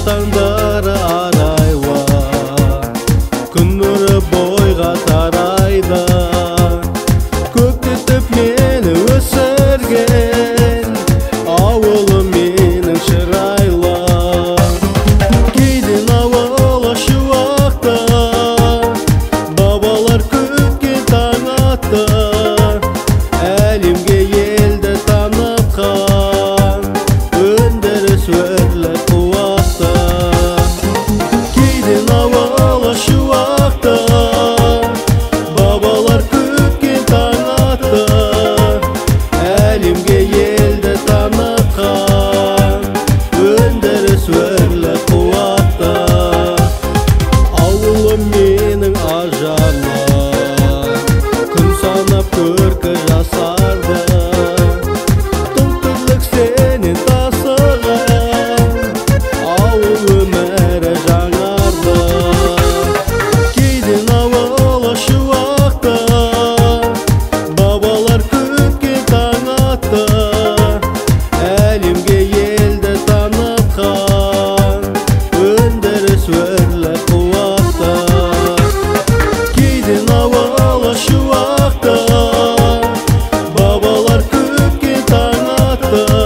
Таңдар арайла күн нұры бойға тарайды көктетіп мені өсірген ауылым менің шырайлы кейден ауыл шуақты бабалар күткен таң атты әлемге елді танытқан өндіріс өрлі шуақты бабалар күткен таң атты әлемге елді танытқан өндіріс өрлі қуатты ауылым менің ажарлы күн санап көркі жасарды тың тірлік сенен тасыған ауыл өмірі жаңарды шуақты бабалар күткен таң атты әлемге елді танытқан өндіріс өрлі қуатты кейден ауылы шуақты бабалар күткен таң атты